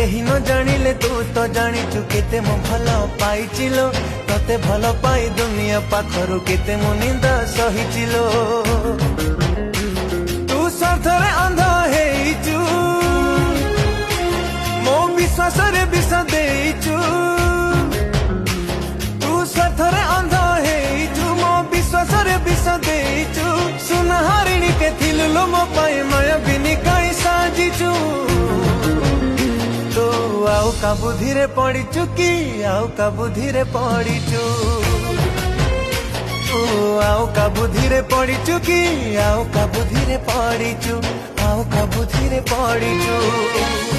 केही न जानिले तू तो जानिचु केते मु भल पाइचिलो तते भल पाई दुनिया पाखरु केते मु निंदा सहिचिलो तू स्वार्थरे अंधा हेइचु मो विश्वास रे विष देइचु तू स्वार्थरे अंधा हेइचु मो विश्वास रे विष देइचु सुनहारिणी के थिलु लो मो पाए माया बिनी काई साजिचु आउ का बुद्धि रे पड़ी चुकी आउ का बुद्धि रे पड़ी चु आउ का बुद्धि रे पड़ी चुकी आउ का बुद्धि रे पड़ी चु आउ का बुद्धि रे पड़ी चु।